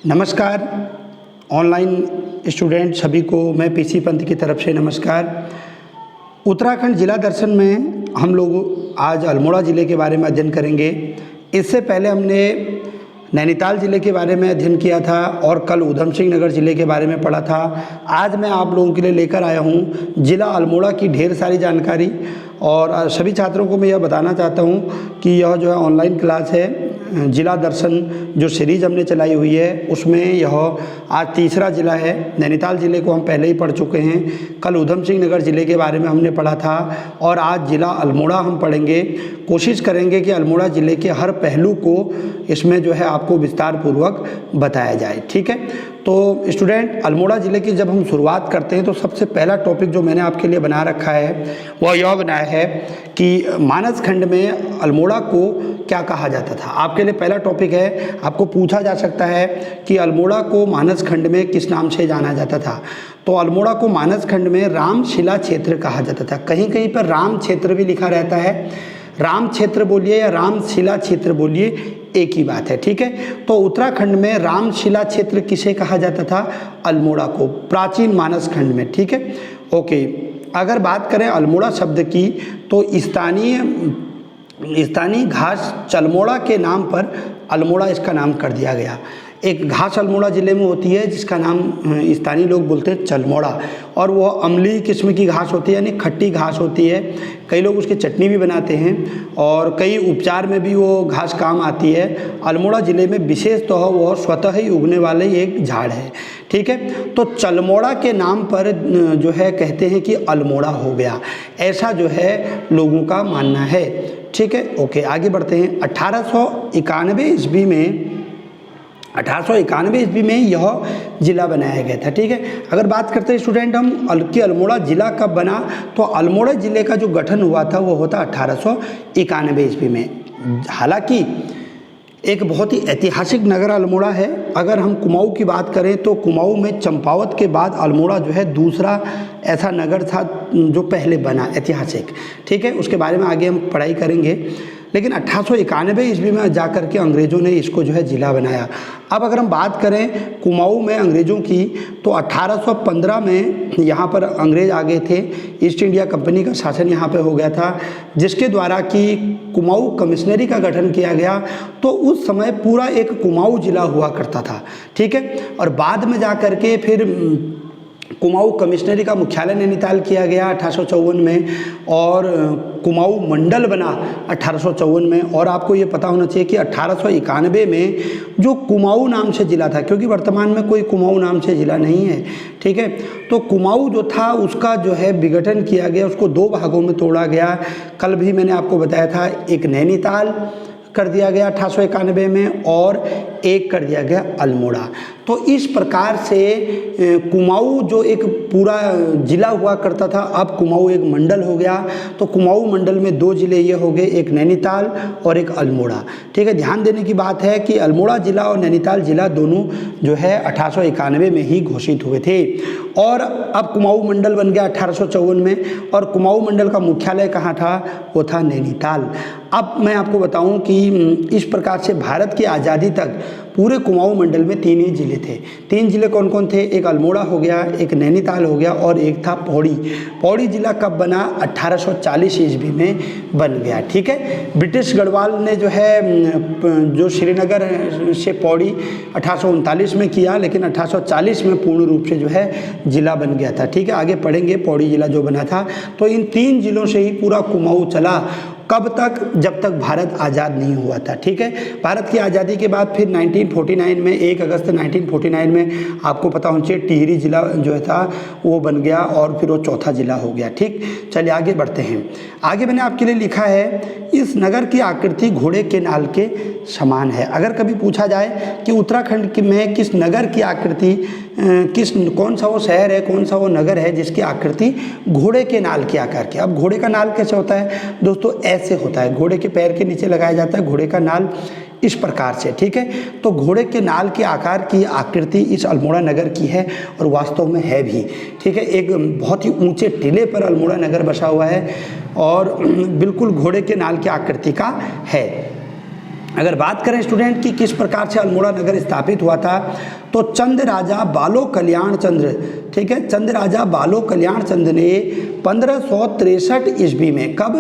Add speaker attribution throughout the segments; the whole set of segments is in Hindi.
Speaker 1: नमस्कार ऑनलाइन स्टूडेंट सभी को मैं पीसी पंत की तरफ से नमस्कार। उत्तराखंड जिला दर्शन में हम लोग आज अल्मोड़ा ज़िले के बारे में अध्ययन करेंगे। इससे पहले हमने नैनीताल ज़िले के बारे में अध्ययन किया था और कल ऊधम सिंह नगर ज़िले के बारे में पढ़ा था। आज मैं आप लोगों के लिए लेकर आया हूँ ज़िला अल्मोड़ा की ढेर सारी जानकारी। और सभी छात्रों को मैं यह बताना चाहता हूँ कि यह जो है ऑनलाइन क्लास है, जिला दर्शन जो सीरीज़ हमने चलाई हुई है उसमें यह आज तीसरा ज़िला है। नैनीताल ज़िले को हम पहले ही पढ़ चुके हैं, कल ऊधम सिंह नगर ज़िले के बारे में हमने पढ़ा था और आज ज़िला अल्मोड़ा हम पढ़ेंगे। कोशिश करेंगे कि अल्मोड़ा ज़िले के हर पहलू को इसमें जो है आपको विस्तार पूर्वक बताया जाए। ठीक है, तो स्टूडेंट अल्मोड़ा ज़िले की जब हम शुरुआत करते हैं तो सबसे पहला टॉपिक जो मैंने आपके लिए बना रखा है वह यह बनाया है कि मानस खंड में अल्मोड़ा को क्या कहा जाता था। आपके लिए पहला टॉपिक है, आपको पूछा जा सकता है कि अल्मोड़ा को मानस खंड में किस नाम से जाना जाता था। तो अल्मोड़ा को मानस खंड में रामशिला क्षेत्र कहा जाता था। कहीं कहीं पर राम क्षेत्र भी लिखा रहता है, राम क्षेत्र बोलिए या रामशिला क्षेत्र बोलिए एक ही बात है। ठीक है, तो उत्तराखंड में रामशिला क्षेत्र किसे कहा जाता था? अल्मोड़ा को, प्राचीन मानस खंड में। ठीक है, ओके। अगर बात करें अल्मोड़ा शब्द की तो स्थानीय घास चलमोड़ा के नाम पर अल्मोड़ा इसका नाम कर दिया गया। एक घास अल्मोड़ा ज़िले में होती है जिसका नाम स्थानीय लोग बोलते हैं चलमोड़ा, और वो अम्लीय किस्म की घास होती है, यानी खट्टी घास होती है। कई लोग उसकी चटनी भी बनाते हैं और कई उपचार में भी वो घास काम आती है। अल्मोड़ा ज़िले में विशेष तो वह स्वतः ही उगने वाले एक झाड़ है। ठीक है, तो चलमोड़ा के नाम पर जो है कहते हैं कि अल्मोड़ा हो गया, ऐसा जो है लोगों का मानना है। ठीक है, ओके, आगे बढ़ते हैं। 1891 ईस्वी में यह ज़िला बनाया गया था। ठीक है, अगर बात करते हैं स्टूडेंट हम कि अल्मोड़ा ज़िला कब बना, तो अल्मोड़ा ज़िले का जो गठन हुआ था वो होता 1891 ईस्वी में। हालांकि एक बहुत ही ऐतिहासिक नगर अल्मोड़ा है। अगर हम कुमाऊँ की बात करें तो कुमाऊँ में चंपावत के बाद अल्मोड़ा जो है दूसरा ऐसा नगर था जो पहले बना, ऐतिहासिक। ठीक है, उसके बारे में आगे हम पढ़ाई करेंगे। लेकिन 1891 ईस्वी में जाकर के अंग्रेज़ों ने इसको जो है ज़िला बनाया। अब अगर हम बात करें कुमाऊँ में अंग्रेज़ों की तो 1815 में यहाँ पर अंग्रेज़ आ गए थे। ईस्ट इंडिया कंपनी का शासन यहाँ पे हो गया था, जिसके द्वारा कि कुमाऊँ कमिश्नरी का गठन किया गया। तो उस समय पूरा एक कुमाऊँ ज़िला हुआ करता था। ठीक है, और बाद में जा कर के फिर कुमाऊँ कमिश्नरी का मुख्यालय नैनीताल किया गया 1854 में, और कुमाऊँ मंडल बना 1854 में। और आपको ये पता होना चाहिए कि 1891 में जो कुमाऊँ नाम से ज़िला था, क्योंकि वर्तमान में कोई कुमाऊँ नाम से ज़िला नहीं है। ठीक है, तो कुमाऊँ जो था उसका जो है विघटन किया गया, उसको दो भागों में तोड़ा गया। कल भी मैंने आपको बताया था, एक नैनीताल कर दिया गया 1891 में और एक कर दिया गया अल्मोड़ा। तो इस प्रकार से कुमाऊँ जो एक पूरा ज़िला हुआ करता था, अब कुमाऊँ एक मंडल हो गया। तो कुमाऊँ मंडल में दो ज़िले ये हो गए, एक नैनीताल और एक अल्मोड़ा। ठीक है, ध्यान देने की बात है कि अल्मोड़ा ज़िला और नैनीताल ज़िला दोनों जो है 1891 में ही घोषित हुए थे, और अब कुमाऊँ मंडल बन गया 1854 में। और कुमाऊँ मंडल का मुख्यालय कहाँ था? वो था नैनीताल। अब मैं आपको बताऊं कि इस प्रकार से भारत की आज़ादी तक पूरे कुमाऊँ मंडल में तीन ही ज़िले थे। तीन ज़िले कौन कौन थे? एक अल्मोड़ा हो गया, एक नैनीताल हो गया और एक था पौड़ी। पौड़ी ज़िला कब बना? 1840 ईस्वी में बन गया। ठीक है, ब्रिटिश गढ़वाल ने जो है जो श्रीनगर से पौड़ी 1839 में किया, लेकिन 1840 में पूर्ण रूप से जो है ज़िला बन गया था। ठीक है, आगे पढ़ेंगे पौड़ी ज़िला जो बना था। तो इन तीन ज़िलों से ही पूरा कुमाऊँ चला। कब तक? जब तक भारत आज़ाद नहीं हुआ था। ठीक है, भारत की आज़ादी के बाद फिर 1949 में 1 अगस्त 1949 में आपको पता होना चाहिए टिहरी ज़िला जो था वो बन गया और फिर वो चौथा ज़िला हो गया। ठीक, चलिए आगे बढ़ते हैं। आगे मैंने आपके लिए लिखा है, इस नगर की आकृति घोड़े के नाल के समान है। अगर कभी पूछा जाए कि उत्तराखंड में किस नगर की आकृति, कौन सा वो शहर है, कौन सा वो नगर है जिसकी आकृति घोड़े के नाल के आकार की। अब घोड़े का नाल कैसे होता है दोस्तों? ऐसे होता है, घोड़े के पैर के नीचे लगाया जाता है घोड़े का नाल, इस प्रकार से। ठीक है, तो घोड़े के नाल के आकार की आकृति इस अल्मोड़ा नगर की है और वास्तव में है भी। ठीक है, एक बहुत ही ऊंचे टीले पर अल्मोड़ा नगर बसा हुआ है और बिल्कुल घोड़े के नाल की आकृति का है। अगर बात करें स्टूडेंट कि किस प्रकार से अल्मोड़ा नगर स्थापित हुआ था, तो चंद राजा बालो कल्याण चंद्र, ठीक है, चंद राजा बालो कल्याण चंद्र ने 1563 ईस्वी में, कब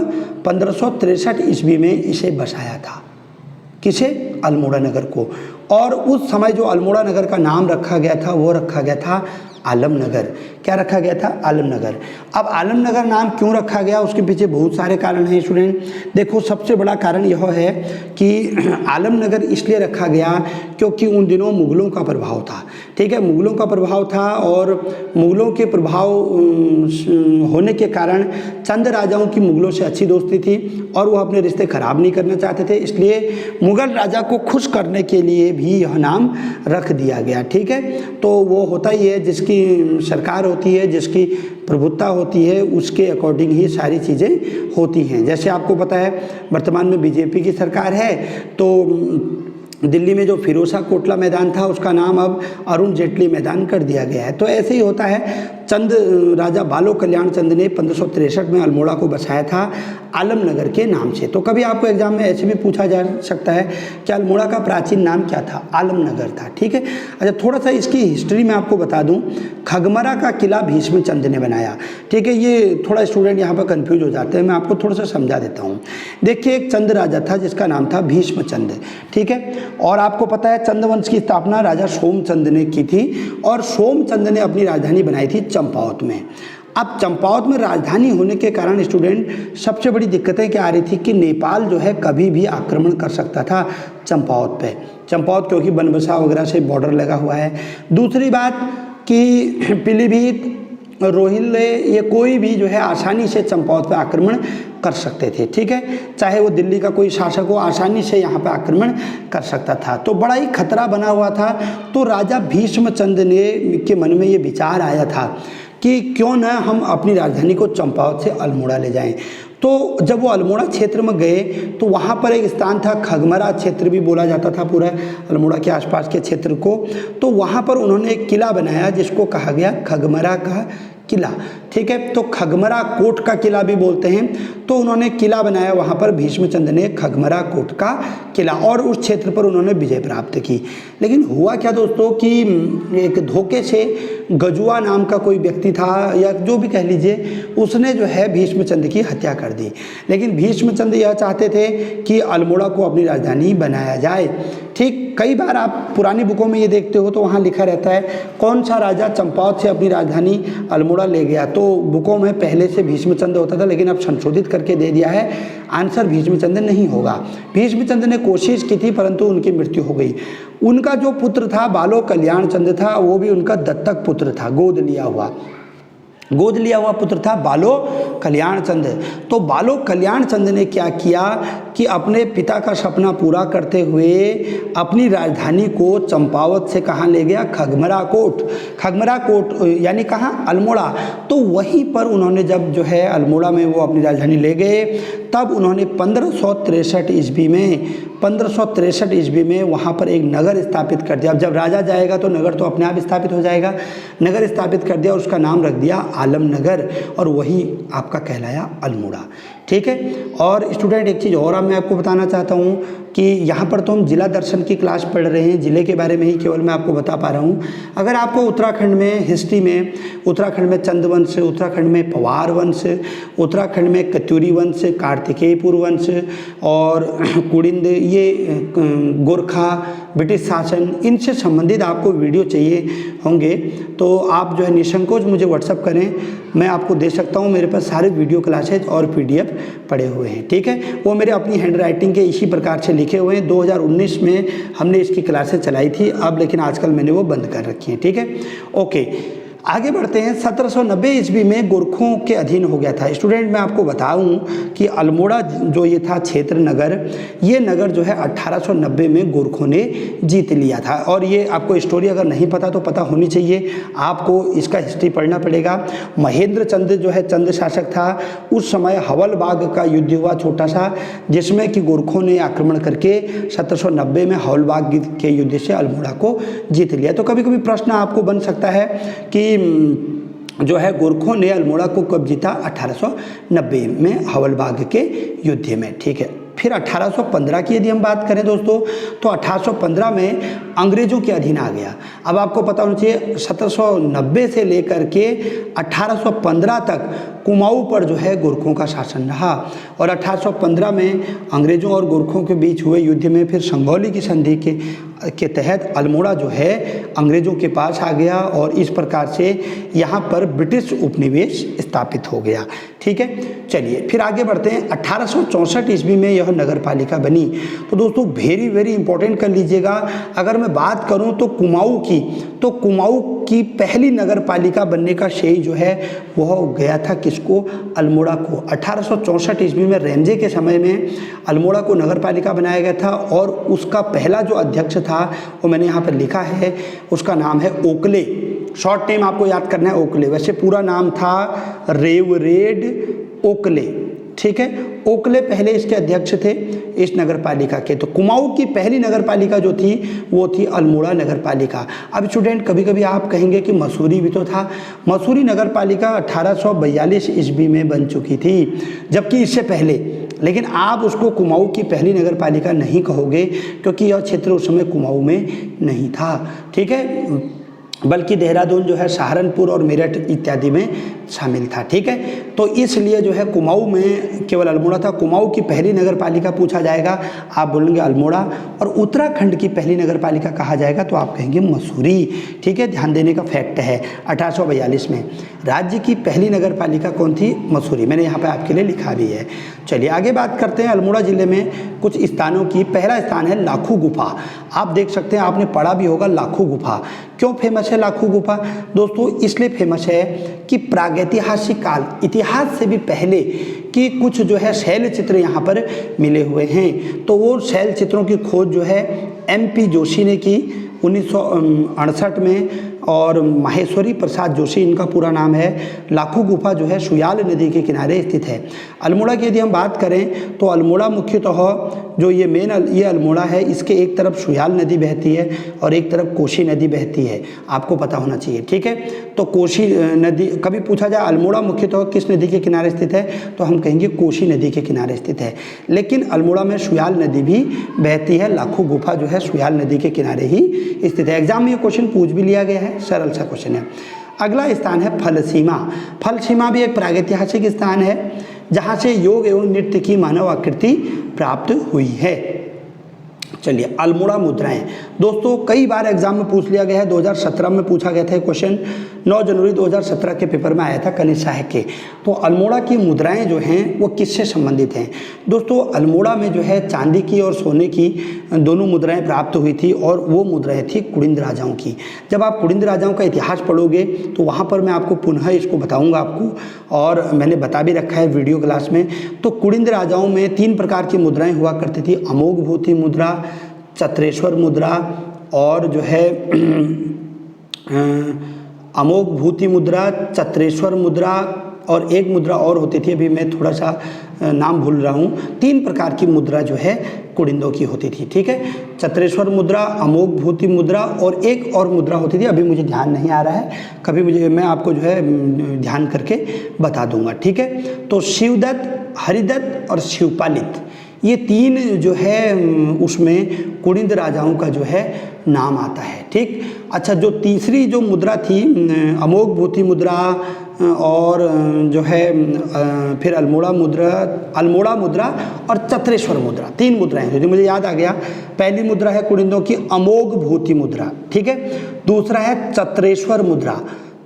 Speaker 1: 1563 ईस्वी में इसे बसाया था, किसे, अल्मोड़ा नगर को। और उस समय जो अल्मोड़ा नगर का नाम रखा गया था वो रखा गया था आलमनगर। क्या रखा गया था, आलमनगर। अब आलमनगर नाम क्यों रखा गया, उसके पीछे बहुत सारे कारण हैं स्टूडेंट। देखो सबसे बड़ा कारण यह है कि आलमनगर इसलिए रखा गया क्योंकि उन दिनों मुग़लों का प्रभाव था, ठीक है, मुग़लों का प्रभाव था और मुग़लों के प्रभाव होने के कारण चंद राजाओं की मुग़लों से अच्छी दोस्ती थी और वह अपने रिश्ते ख़राब नहीं करना चाहते थे, इसलिए मुग़ल राजा को खुश करने के लिए भी यह नाम रख दिया गया, ठीक है। तो वो होता ही है, जिसकी सरकार होती है, जिसकी प्रभुत्ता होती है, उसके अकॉर्डिंग ही सारी चीज़ें होती हैं। जैसे आपको पता है वर्तमान में बीजेपी की सरकार है, तो दिल्ली में जो फिरोजा कोटला मैदान था उसका नाम अब अरुण जेटली मैदान कर दिया गया है। तो ऐसे ही होता है। चंद राजा बालो कल्याण चंद ने 1563 में अल्मोड़ा को बसाया था आलमनगर के नाम से। तो कभी आपको एग्जाम में ऐसे भी पूछा जा सकता है कि अल्मोड़ा का प्राचीन नाम क्या था, आलमनगर था, ठीक है। अच्छा, थोड़ा सा इसकी हिस्ट्री में आपको बता दूं, खगमरा का किला भीष्मचंद ने बनाया, ठीक है। ये थोड़ा स्टूडेंट यहाँ पर कंफ्यूज हो जाते हैं, मैं आपको थोड़ा सा समझा देता हूँ। देखिए एक चंद राजा था जिसका नाम था भीष्मचंद, ठीक है, और आपको पता है चंद वंश की स्थापना राजा सोमचंद ने की थी और सोमचंद ने अपनी राजधानी बनाई थी चंपावत में। अब चंपावत में राजधानी होने के कारण स्टूडेंट सबसे बड़ी दिक्कतें क्या आ रही थी कि नेपाल जो है कभी भी आक्रमण कर सकता था चंपावत पे, चंपावत क्योंकि बनबसा वगैरह से बॉर्डर लगा हुआ है। दूसरी बात कि पीलीभीत, रोहिले, ये कोई भी जो है आसानी से चंपावत पे आक्रमण कर सकते थे, ठीक है, चाहे वो दिल्ली का कोई शासक हो, आसानी से यहाँ पे आक्रमण कर सकता था। तो बड़ा ही खतरा बना हुआ था। तो राजा भीष्मचंद ने के मन में ये विचार आया था कि क्यों न हम अपनी राजधानी को चंपावत से अल्मोड़ा ले जाएं। तो जब वो अल्मोड़ा क्षेत्र में गए तो वहाँ पर एक स्थान था, खगमरा क्षेत्र भी बोला जाता था पूरा अल्मोड़ा के आसपास के क्षेत्र को। तो वहाँ पर उन्होंने एक किला बनाया जिसको कहा गया खगमरा का किला, ठीक है। तो खगमरा कोट का किला भी बोलते हैं। तो उन्होंने किला बनाया वहाँ पर, भीष्मचंद ने खगमरा कोट का किला, और उस क्षेत्र पर उन्होंने विजय प्राप्त की। लेकिन हुआ क्या दोस्तों कि एक धोखे से गजुआ नाम का कोई व्यक्ति था, या जो भी कह लीजिए, उसने जो है भीष्मचंद की हत्या कर दी। लेकिन भीष्मचंद यह चाहते थे कि अल्मोड़ा को अपनी राजधानी बनाया जाए, ठीक। कई बार आप पुरानी बुकों में ये देखते हो तो वहाँ लिखा रहता है कौन सा राजा चंपावत से अपनी राजधानी अल्मोड़ा ले गया। तो बुकों में पहले से भीष्मचंद होता था, लेकिन अब संशोधित करके दे दिया है, आंसर भीष्मचंद नहीं होगा। भीष्मचंद ने कोशिश की थी परंतु उनकी मृत्यु हो गई। उनका जो पुत्र था बालो कल्याण चंद था, वो भी उनका दत्तक पुत्र था, गोद लिया हुआ पुत्र था बालो कल्याण चंद। तो बालो कल्याण चंद ने क्या किया कि अपने पिता का सपना पूरा करते हुए अपनी राजधानी को चंपावत से कहाँ ले गया, खगमरा कोट यानी कहाँ, अल्मोड़ा। तो वहीं पर उन्होंने जब जो है अल्मोड़ा में वो अपनी राजधानी ले गए, तब उन्होंने 1563 ईस्वी में वहाँ पर एक नगर स्थापित कर दिया। अब जब राजा जाएगा तो नगर तो अपने आप स्थापित हो जाएगा। नगर स्थापित कर दिया और उसका नाम रख दिया आलमनगर, और वही आपका कहलाया अल्मोड़ा, ठीक है। और स्टूडेंट एक चीज़ और अब मैं आपको बताना चाहता हूँ कि यहाँ पर तो हम जिला दर्शन की क्लास पढ़ रहे हैं, जिले के बारे में ही केवल मैं आपको बता पा रहा हूँ। अगर आपको उत्तराखंड में हिस्ट्री में, उत्तराखंड में चंद वंश, उत्तराखंड में पवार वंश, उत्तराखंड में कत्यूरी वंश, कार्तिकेयपुर वंश और कुड़िंद, ये गोरखा, ब्रिटिश शासन, इनसे संबंधित आपको वीडियो चाहिए होंगे तो आप जो है निसंकोच मुझे व्हाट्सअप करें, मैं आपको दे सकता हूँ। मेरे पास सारे वीडियो क्लासेज और PDF पड़े हुए हैं, ठीक है। वो मेरे अपनी हैंडराइटिंग के इसी प्रकार से लिखे हुए हैं। 2019 में हमने इसकी क्लासेज चलाई थी, अब लेकिन आजकल मैंने वो बंद कर रखी है, ठीक है। ओके, आगे बढ़ते हैं। 1790 ईस्वी में गोरखों के अधीन हो गया था। स्टूडेंट मैं आपको बताऊं कि अल्मोड़ा जो ये था क्षेत्र नगर, ये नगर जो है 1890 में गोरखों ने जीत लिया था। और ये आपको स्टोरी अगर नहीं पता तो पता होनी चाहिए, आपको इसका हिस्ट्री पढ़ना पड़ेगा। महेंद्र चंद जो है चंद शासक था, उस समय हवलबाग का युद्ध हुआ छोटा सा, जिसमें कि गोरखों ने आक्रमण करके 1790 में हवलबाग के युद्ध से अल्मोड़ा को जीत लिया। तो कभी कभी प्रश्न आपको बन सकता है कि जो है गोरखों ने अल्मोड़ा को कब जीता, 1890 में हवलबाग के युद्ध में, ठीक है। फिर 1815 की यदि हम बात करें दोस्तों, तो 1815 में अंग्रेज़ों के अधीन आ गया। अब आपको पता होना चाहिए 1790 से लेकर के 1815 तक कुमाऊं पर जो है गोरखों का शासन रहा, और 1815 में अंग्रेज़ों और गोरखों के बीच हुए युद्ध में फिर संगौली की संधि के तहत अल्मोड़ा जो है अंग्रेज़ों के पास आ गया, और इस प्रकार से यहाँ पर ब्रिटिश उपनिवेश स्थापित हो गया। ठीक है, चलिए फिर आगे बढ़ते हैं। 1864 ईस्वी में यह नगर पालिका बनी। तो दोस्तों वेरी वेरी इंपॉर्टेंट कर लीजिएगा, अगर मैं बात करूं तो कुमाऊं की, तो कुमाऊं की पहली नगर पालिका बनने का श्रेय जो है वह गया था किसको? अल्मोड़ा को। 1864 ईस्वी में रेमजे के समय में अल्मोड़ा को नगर पालिका बनाया गया था, और उसका पहला जो अध्यक्ष था वो मैंने यहाँ पर लिखा है, उसका नाम है ओकले। शॉर्ट नेम आपको याद करना है ओकले, वैसे पूरा नाम था रेवरेड ओकले। ठीक है, ओकले पहले इसके अध्यक्ष थे इस नगर पालिका के। तो कुमाऊं की पहली नगर पालिका जो थी वो थी अल्मोड़ा नगर पालिका। अब स्टूडेंट कभी कभी आप कहेंगे कि मसूरी भी तो था। मसूरी नगर पालिका 1842 ईस्वी में बन चुकी थी, जबकि इससे पहले, लेकिन आप उसको कुमाऊं की पहली नगर पालिका नहीं कहोगे क्योंकि यह क्षेत्र उस समय कुमाऊं में नहीं था। ठीक है, बल्कि देहरादून जो है सहारनपुर और मेरठ इत्यादि में शामिल था। ठीक है, तो इसलिए जो है कुमाऊं में केवल अल्मोड़ा था। कुमाऊं की पहली नगर पालिका पूछा जाएगा, आप बोलेंगे अल्मोड़ा, और उत्तराखंड की पहली नगर पालिका कहा जाएगा तो आप कहेंगे मसूरी। ठीक है, ध्यान देने का फैक्ट है। 1842 में राज्य की पहली नगर पालिका कौन थी? मसूरी। मैंने यहाँ पर आपके लिए लिखा भी है। चलिए आगे बात करते हैं अल्मोड़ा ज़िले में कुछ स्थानों की। पहला स्थान है लाखू गुफा। आप देख सकते हैं, आपने पढ़ा भी होगा लाखू गुफा। क्यों फेमस है लाखू गुफा? दोस्तों इसलिए फेमस है कि प्रागैतिहासिक काल, इतिहास से भी पहले कि कुछ जो है शैल चित्र यहाँ पर मिले हुए हैं। तो वो शैल चित्रों की खोज जो है MP जोशी ने की 1968 में, और माहेश्वरी प्रसाद जोशी इनका पूरा नाम है। लाखू गुफा जो है सुयाल नदी के किनारे स्थित है। अल्मोड़ा की यदि हम बात करें तो अल्मोड़ा मुख्यतः जो ये ये अल्मोड़ा है, इसके एक तरफ सुयाल नदी बहती है और एक तरफ कोसी नदी बहती है, आपको पता होना चाहिए। ठीक है, तो कोसी नदी, कभी पूछा जाए अल्मोड़ा मुख्यतः किस नदी के किनारे स्थित है, तो हम कहेंगे कोसी नदी के किनारे स्थित है। लेकिन अल्मोड़ा में सुयाल नदी भी बहती है। लाखू गुफा जो है सुयाल नदी के किनारे ही स्थित है। एग्जाम में ये क्वेश्चन पूछ भी लिया गया है, सरल सा क्वेश्चन है। अगला स्थान है फलसीमा। फलसीमा भी एक प्रागैतिहासिक स्थान है जहाँ से योग एवं नृत्य की मानव आकृति प्राप्त हुई है। चलिए अल्मोड़ा मुद्राएं। दोस्तों कई बार एग्जाम में पूछ लिया गया है, 2017 में पूछा गया था क्वेश्चन, 9 जनवरी 2017 के पेपर में आया था कनिष्ठ सहायक के। तो अल्मोड़ा की मुद्राएं जो हैं वो किससे संबंधित हैं? दोस्तों अल्मोड़ा में जो है चांदी की और सोने की दोनों मुद्राएं प्राप्त हुई थी, और वो मुद्राएं थी कुड़िंद राजाओं की। जब आप कुड़िंद राजाओं का इतिहास पढ़ोगे तो वहाँ पर मैं आपको पुनः इसको बताऊँगा आपको, और मैंने बता भी रखा है वीडियो क्लास में। तो कुड़िंद राजाओं में 3 प्रकार की मुद्राएं हुआ करती थी, अमोघ भूति मुद्रा, चत्रेश्वर मुद्रा, और जो है अमोघ भूति मुद्रा, चत्रेश्वर मुद्रा, और एक मुद्रा और होती थी, अभी मैं थोड़ा सा नाम भूल रहा हूँ। 3 प्रकार की मुद्रा जो है कुड़िंदों की होती थी। ठीक है, चत्रेश्वर मुद्रा, अमोघ भूति मुद्रा, और एक और मुद्रा होती थी, अभी मुझे ध्यान नहीं आ रहा है, कभी मैं आपको जो है ध्यान करके बता दूंगा। ठीक है, तो शिवदत्त, हरिदत्त और शिवपालित, ये 3 जो है उसमें कुड़िंद राजाओं का जो है नाम आता है। ठीक, अच्छा जो तीसरी जो मुद्रा थी अमोघ भूति मुद्रा, और जो है फिर अल्मोड़ा मुद्रा और चत्रेश्वर मुद्रा, 3 मुद्राएं हैं जो मुझे याद आ गया। पहली मुद्रा है कुड़िंदों की अमोघ भूति मुद्रा। ठीक है, दूसरा है चत्रेश्वर मुद्रा।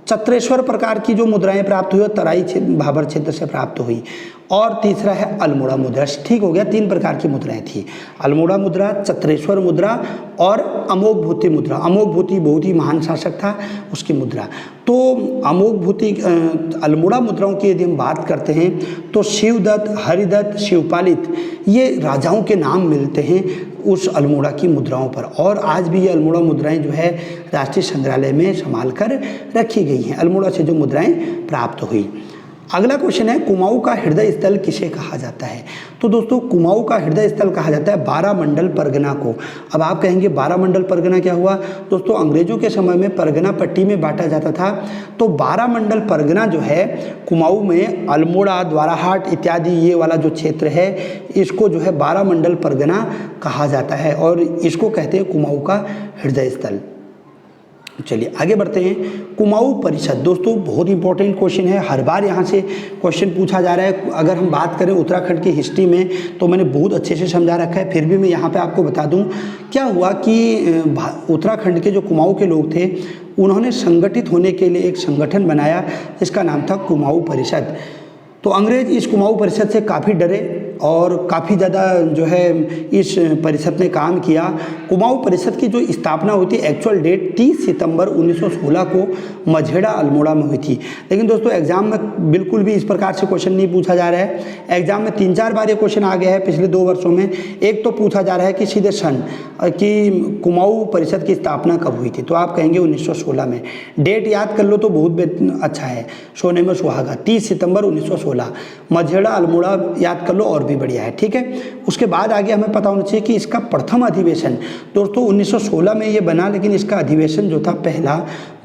Speaker 1: चत्रेश्वर प्रकार की जो मुद्राएं प्राप्त हुई तराई भाबर क्षेत्र से प्राप्त हुई, और तीसरा है अल्मोड़ा मुद्रा। ठीक हो गया, 3 प्रकार की मुद्राएं थी, अल्मोड़ा मुद्रा, चत्रेश्वर मुद्रा और अमोघ भूति मुद्रा। अमोघ भूति बहुत ही महान शासक था, उसकी मुद्रा। तो अमोघ भूति अल्मोड़ा मुद्राओं की यदि हम बात करते हैं तो शिवदत्त, हरिदत्त, शिवपालित, ये राजाओं के नाम मिलते हैं उस अल्मोड़ा की मुद्राओं पर, और आज भी ये अल्मोड़ा मुद्राएं जो है राष्ट्रीय संग्रहालय में संभाल कर रखी गई हैं, अल्मोड़ा से जो मुद्राएं प्राप्त हुई। अगला क्वेश्चन है कुमाऊं का हृदय स्थल किसे कहा जाता है। तो दोस्तों कुमाऊं का हृदय स्थल कहा जाता है बारामंडल परगना को। अब आप कहेंगे बारामंडल परगना क्या हुआ। दोस्तों अंग्रेजों के समय में परगना पट्टी में बांटा जाता था, तो बारामंडल परगना जो है कुमाऊं में अल्मोड़ा, द्वाराहाट इत्यादि ये वाला जो क्षेत्र है इसको जो है बारामंडल परगना कहा जाता है और इसको कहते हैं कुमाऊं का हृदय स्थल। चलिए आगे बढ़ते हैं। कुमाऊं परिषद दोस्तों बहुत इंपॉर्टेंट क्वेश्चन है, हर बार यहाँ से क्वेश्चन पूछा जा रहा है। अगर हम बात करें उत्तराखंड की हिस्ट्री में तो मैंने बहुत अच्छे से समझा रखा है, फिर भी मैं यहाँ पे आपको बता दूँ क्या हुआ कि उत्तराखंड के जो कुमाऊं के लोग थे उन्होंने संगठित होने के लिए एक संगठन बनाया जिसका नाम था कुमाऊं परिषद। तो अंग्रेज इस कुमाऊं परिषद से काफ़ी डरे और काफ़ी ज़्यादा जो है इस परिषद ने काम किया। कुमाऊं परिषद की जो स्थापना हुई थी एक्चुअल डेट 30 सितंबर 1916 को मझेड़ा अल्मोड़ा में हुई थी। लेकिन दोस्तों एग्जाम में बिल्कुल भी इस प्रकार से क्वेश्चन नहीं पूछा जा रहा है। एग्जाम में 3-4 बार ये क्वेश्चन आ गया है पिछले 2 वर्षों में। एक तो पूछा जा रहा है कि सीधे सन कि कुमाऊं परिषद की स्थापना कब हुई थी, तो आप कहेंगे 1916 में। डेट याद कर लो तो बहुत अच्छा है, सोने में सुहागा 30 सितंबर 1916। मझेड़ा अल्मोड़ा याद कर लो और भी बढ़िया है, ठीक है। उसके बाद आगे हमें पता होना चाहिए कि इसका प्रथम अधिवेशन दोस्तों 1916 में ये बना, लेकिन इसका अधिवेशन जो था पहला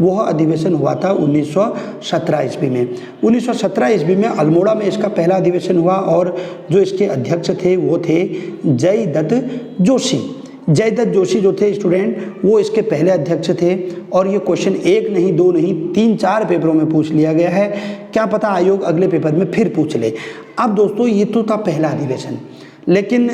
Speaker 1: वह अधिवेशन हुआ था 1917 ईस्वी में। 1917 ईस्वी में अल्मोड़ा में इसका पहला अधिवेशन हुआ और जो इसके अध्यक्ष थे वो थे जयदत्त जोशी। जयदत्त जोशी जो थे स्टूडेंट वो इसके पहले अध्यक्ष थे और ये क्वेश्चन 1 नहीं 2 नहीं 3-4 पेपरों में पूछ लिया गया है। क्या पता आयोग अगले पेपर में फिर पूछ ले। अब दोस्तों ये तो था पहला अधिवेशन, लेकिन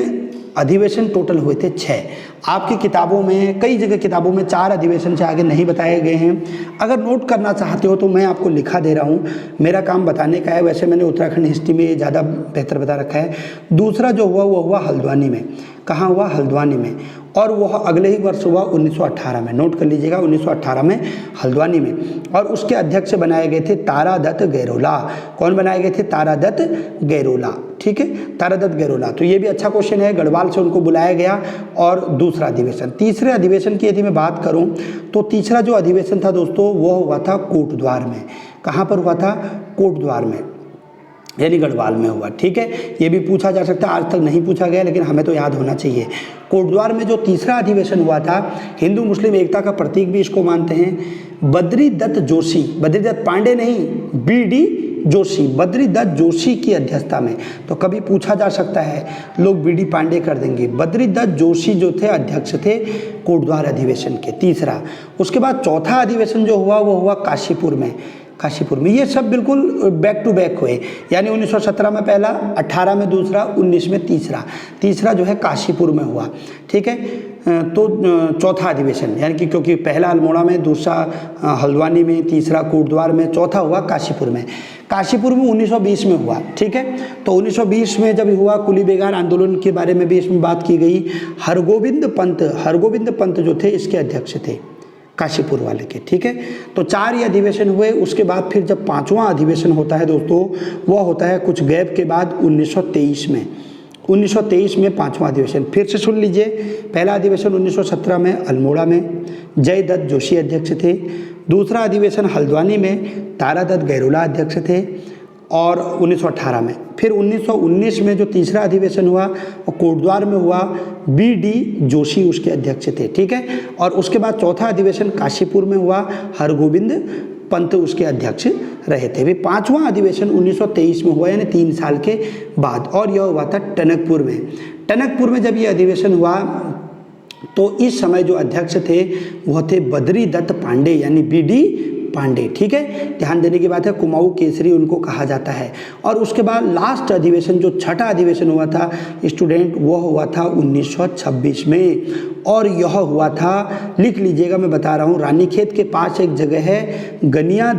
Speaker 1: अधिवेशन टोटल हुए थे 6। आपकी किताबों में कई जगह किताबों में 4 अधिवेशन से आगे नहीं बताए गए हैं। अगर नोट करना चाहते हो तो मैं आपको लिखा दे रहा हूँ, मेरा काम बताने का है। वैसे मैंने उत्तराखंड हिस्ट्री में ज़्यादा बेहतर बता रखा है। दूसरा जो हुआ वो हुआ हल्द्वानी में। कहाँ हुआ? हल्द्वानी में। और वह अगले ही वर्ष हुआ 1918 में। नोट कर लीजिएगा 1918 में हल्द्वानी में। और उसके अध्यक्ष बनाए गए थे तारादत्त गैरोला। कौन बनाए गए थे? तारादत्त गैरोला, ठीक है, तारादत्त गैरोला। तो ये भी अच्छा क्वेश्चन है, गढ़वाल से उनको बुलाया गया। और दूसरा अधिवेशन, तीसरे अधिवेशन की यदि मैं बात करूं तो तीसरा जो अधिवेशन था दोस्तों वो हुआ था कोटद्वार में। कहाँ पर हुआ था? कोटद्वार में, यानी गढ़वाल में हुआ, ठीक है। ये भी पूछा जा सकता है, आज तक नहीं पूछा गया लेकिन हमें तो याद होना चाहिए। कोटद्वार में जो तीसरा अधिवेशन हुआ था, हिंदू मुस्लिम एकता का प्रतीक भी इसको मानते हैं। बद्रीदत्त जोशी, बद्रीदत्त पांडे नहीं, BD जोशी, बद्रीदत्त जोशी की अध्यक्षता में। तो कभी पूछा जा सकता है, लोग BD पांडे कर देंगे। बद्रीदत्त जोशी जो थे अध्यक्ष थे कोटद्वार अधिवेशन के, तीसरा। उसके बाद चौथा अधिवेशन जो हुआ वो हुआ काशीपुर में। काशीपुर में ये सब बिल्कुल बैक टू बैक हुए, यानी 1917 में पहला, 18 में दूसरा, 19 में तीसरा। तीसरा जो है काशीपुर में हुआ, ठीक है। तो चौथा अधिवेशन, यानी कि क्योंकि पहला अल्मोड़ा में, दूसरा हल्द्वानी में, तीसरा कोटद्वार में, चौथा हुआ काशीपुर में। काशीपुर में 1920 में हुआ, ठीक है। तो 1920 में जब हुआ, कुली बेगार आंदोलन के बारे में भी इसमें बात की गई। हरगोविंद पंत जो थे इसके अध्यक्ष थे, काशीपुर वाले के, ठीक है। तो 4 ये अधिवेशन हुए। उसके बाद फिर जब 5वां अधिवेशन होता है दोस्तों, वह होता है कुछ गैप के बाद 1923 में। 1923 में 5वां अधिवेशन, फिर से सुन लीजिए। पहला अधिवेशन 1917 में अल्मोड़ा में, जयदत्त जोशी अध्यक्ष थे। दूसरा अधिवेशन हल्द्वानी में, तारादत्त गैरोला अध्यक्ष थे। और 1918 में, फिर 1919 में जो तीसरा अधिवेशन हुआ वो कोटद्वार में हुआ, BD जोशी उसके अध्यक्ष थे, ठीक है। और उसके बाद चौथा अधिवेशन काशीपुर में हुआ, हरगोविंद पंत उसके अध्यक्ष रहे थे। भी 5वां अधिवेशन 1923 में हुआ, यानी 3 साल के बाद। और यह हुआ था टनकपुर में। टनकपुर में जब यह अधिवेशन हुआ तो इस समय जो अध्यक्ष थे वह थे बद्रीदत्त पांडे, यानी BD पांडे, ठीक है। ध्यान देने की बात है, कुमाऊं केसरी उनको कहा जाता है। और उसके बाद लास्ट अधिवेशन जो छठा अधिवेशन हुआ था स्टूडेंट, वह हुआ था 1926 में। और यह हुआ था, लिख लीजिएगा, मैं बता रहा हूँ, रानीखेत के पास एक जगह है गनिया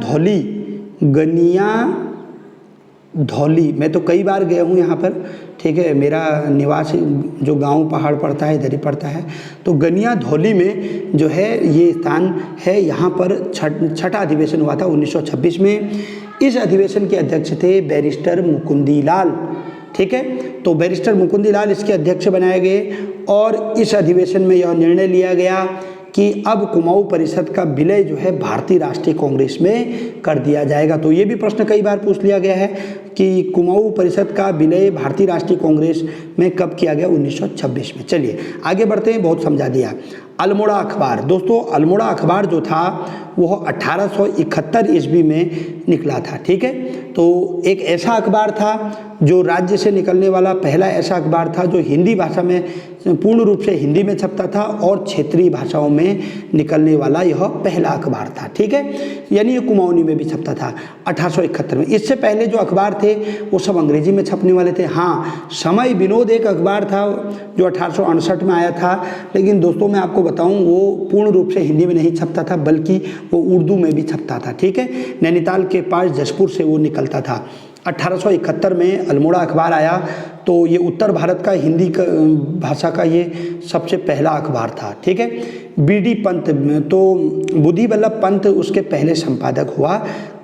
Speaker 1: धौली। मैं तो कई बार गया हूँ यहाँ पर, ठीक है। मेरा निवास जो गांव पहाड़ पड़ता है इधर ही पड़ता है। तो गनिया धौली में जो है ये स्थान है, यहाँ पर छठा अधिवेशन हुआ था 1926 में। इस अधिवेशन के अध्यक्ष थे बैरिस्टर मुकुंदी लाल, ठीक है। तो बैरिस्टर मुकुंदी लाल इसके अध्यक्ष बनाए गए। और इस अधिवेशन में यह निर्णय लिया गया कि अब कुमाऊं परिषद का विलय जो है भारतीय राष्ट्रीय कांग्रेस में कर दिया जाएगा। तो ये भी प्रश्न कई बार पूछ लिया गया है कि कुमाऊं परिषद का विलय भारतीय राष्ट्रीय कांग्रेस में कब किया गया, 1926 में। चलिए आगे बढ़ते हैं, बहुत समझा दिया। अल्मोड़ा अखबार, दोस्तों अल्मोड़ा अखबार जो था वह 1871 ईस्वी में निकला था, ठीक है। तो एक ऐसा अखबार था जो राज्य से निकलने वाला पहला ऐसा अखबार था जो हिंदी भाषा में पूर्ण रूप से हिंदी में छपता था और क्षेत्रीय भाषाओं में निकलने वाला यह पहला अखबार था, ठीक है। यानी ये कुमाऊनी में भी छपता था 1871 में। इससे पहले जो अखबार थे वो सब अंग्रेजी में छपने वाले थे। हाँ, समय विनोद एक अखबार था जो 1868 में आया था, लेकिन दोस्तों मैं आपको बताऊं वो पूर्ण रूप से हिंदी में नहीं छपता था बल्कि वो उर्दू में भी छपता था, ठीक है। नैनीताल के पास जसपुर से वो निकलता था। 1871 में अल्मोड़ा अखबार आया तो ये उत्तर भारत का हिंदी भाषा का ये सबसे पहला अखबार था, ठीक है। बीडी पंत, तो बुद्धि वल्लभ पंत उसके पहले संपादक हुआ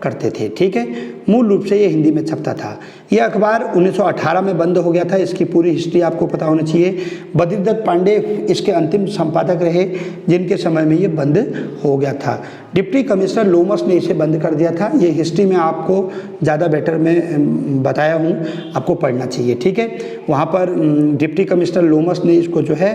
Speaker 1: करते थे, ठीक है। मूल रूप से ये हिंदी में छपता था। यह अखबार 1918 में बंद हो गया था, इसकी पूरी हिस्ट्री आपको पता होना चाहिए। बद्रीदत्त पांडे इसके अंतिम संपादक रहे जिनके समय में ये बंद हो गया था। डिप्टी कमिश्नर लोमस ने इसे बंद कर दिया था। ये हिस्ट्री में आपको ज़्यादा बेटर में बताया हूँ, आपको पढ़ना चाहिए, ठीक है। वहाँ पर डिप्टी कमिश्नर लोमस ने इसको जो है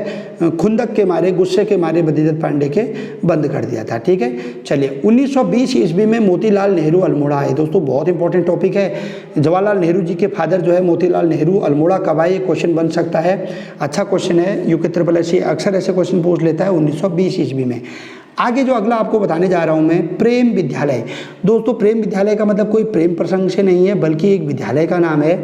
Speaker 1: खुंदक के मारे, गुस्से के मारे बद्रीदत्त पांडे के बंद कर दिया था, ठीक है। चलिए 1920 ईस्वी में मोतीलाल नेहरू अल्मोड़ा आए। दोस्तों बहुत इंपॉर्टेंट टॉपिक है। जवाहरलाल नेहरू जी के फादर जो है मोतीलाल नेहरू, अल्मोड़ा कब आए, क्वेश्चन बन सकता है, अच्छा क्वेश्चन है। यूके SSS अक्सर ऐसे क्वेश्चन पूछ लेता है 1920 ईस्वी में। आगे जो अगला आपको बताने जा रहा हूं मैं, प्रेम विद्यालय। दोस्तों प्रेम विद्यालय का मतलब कोई प्रेम प्रसंग से नहीं है बल्कि एक विद्यालय का नाम है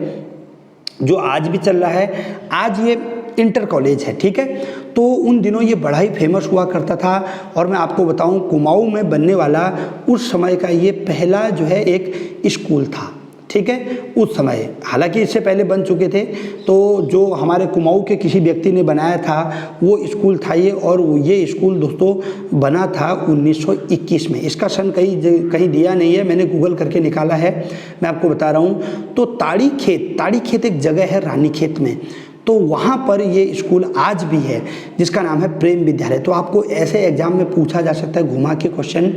Speaker 1: जो आज भी चल रहा है। आज ये इंटर कॉलेज है, ठीक है। तो उन दिनों ये बड़ा ही फेमस हुआ करता था और मैं आपको बताऊं कुमाऊं में बनने वाला उस समय का ये पहला जो है एक स्कूल था, ठीक है। उस समय, हालांकि इससे पहले बन चुके थे, तो जो हमारे कुमाऊं के किसी व्यक्ति ने बनाया था वो स्कूल था ये, और ये स्कूल दोस्तों बना था 1921 में। इसका सन कहीं दिया नहीं है, मैंने गूगल करके निकाला है, मैं आपको बता रहा हूँ। तो ताड़ी खेत एक जगह है रानीखेत में, तो वहाँ पर ये स्कूल आज भी है जिसका नाम है प्रेम विद्यालय। तो आपको ऐसे एग्जाम में पूछा जा सकता है घुमा के क्वेश्चन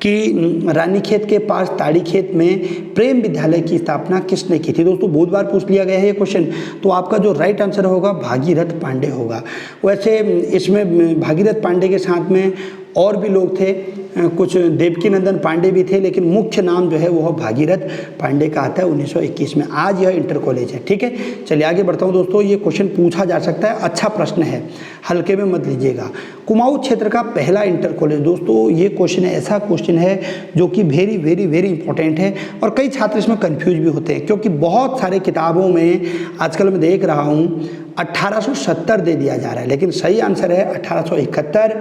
Speaker 1: कि रानीखेत के पास ताड़ी खेत में प्रेम विद्यालय की स्थापना किसने की थी। दोस्तों बहुत बार पूछ लिया गया है ये क्वेश्चन, तो आपका जो राइट आंसर होगा भागीरथ पांडे होगा। वैसे इसमें भागीरथ पांडे के साथ में और भी लोग थे, कुछ देवकीनंदन पांडे भी थे, लेकिन मुख्य नाम जो है वो भागीरथ पांडे का आता है 1921 में। आज यह इंटर कॉलेज है, ठीक है। चलिए आगे बढ़ता हूँ दोस्तों, ये क्वेश्चन पूछा जा सकता है, अच्छा प्रश्न है, हल्के में मत लीजिएगा। कुमाऊं क्षेत्र का पहला इंटर कॉलेज। दोस्तों ये क्वेश्चन ऐसा क्वेश्चन है जो कि वेरी वेरी वेरी इंपॉर्टेंट है और कई छात्र इसमें कन्फ्यूज भी होते हैं क्योंकि बहुत सारे किताबों में आजकल मैं देख रहा हूँ 1870 दे दिया जा रहा है, लेकिन सही आंसर है 1871।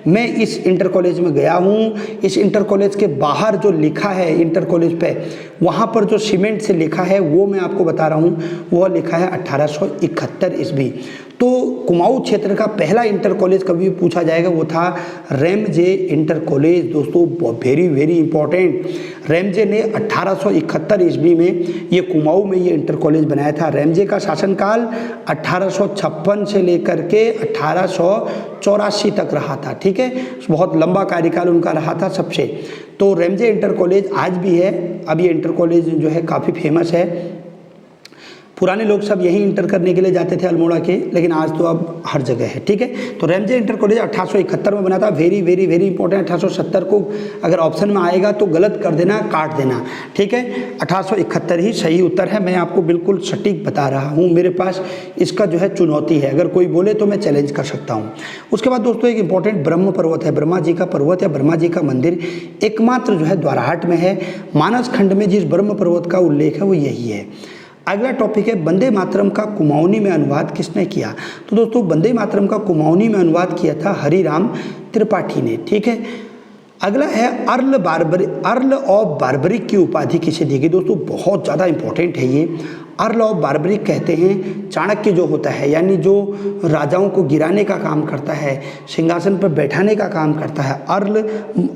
Speaker 1: मैं इस इंटर कॉलेज में गया हूँ। इस इंटर कॉलेज के बाहर जो लिखा है इंटर कॉलेज पे, वहाँ पर जो सीमेंट से लिखा है वो मैं आपको बता रहा हूँ, वह लिखा है 1871 ईस्वी। तो कुमाऊं क्षेत्र का पहला इंटर कॉलेज कभी भी पूछा जाएगा वो था रैमजे इंटर कॉलेज। दोस्तों वेरी वेरी इंपॉर्टेंट, रैमजे ने 1871 ईस्वी में ये कुमाऊं में ये इंटर कॉलेज बनाया था। रैमजे का शासनकाल 1856 से लेकर के 1884 तक रहा था, ठीक है। बहुत लंबा कार्यकाल उनका रहा था सबसे। तो रैमजे इंटर कॉलेज आज भी है। अब ये इंटर कॉलेज जो है काफ़ी फेमस है। पुराने लोग सब यहीं इंटर करने के लिए जाते थे अल्मोड़ा के, लेकिन आज तो अब हर जगह है, ठीक है। तो रैमजे इंटर कॉलेज 1871 में बना था। Very very very important. 1870 को अगर ऑप्शन में आएगा तो गलत कर देना, काट देना, ठीक है। 1871 ही सही उत्तर है। मैं आपको बिल्कुल सटीक बता रहा हूँ, मेरे पास इसका जो है चुनौती है, अगर कोई बोले तो मैं चैलेंज कर सकता हूँ। उसके बाद दोस्तों एक इंपॉर्टेंट ब्रह्म पर्वत है, ब्रह्मा जी का पर्वत या ब्रह्मा जी का मंदिर एकमात्र जो है द्वाराहाट में है। मानस खंड में जिस ब्रह्म पर्वत का उल्लेख है वो यही है। अगला टॉपिक है वंदे मातरम का कुमाऊनी में अनुवाद किसने किया। तो दोस्तों वंदे मातरम का कुमाऊनी में अनुवाद किया था हरिराम त्रिपाठी ने, ठीक है। अगला है अर्ल ऑफ बार्बरिक की उपाधि किसे दी गई। दोस्तों बहुत ज़्यादा इंपॉर्टेंट है ये। अर्ल ऑफ बार्बरिक कहते हैं चाणक्य जो होता है, यानी जो राजाओं को गिराने का काम करता है, सिंहासन पर बैठाने का काम करता है, अर्ल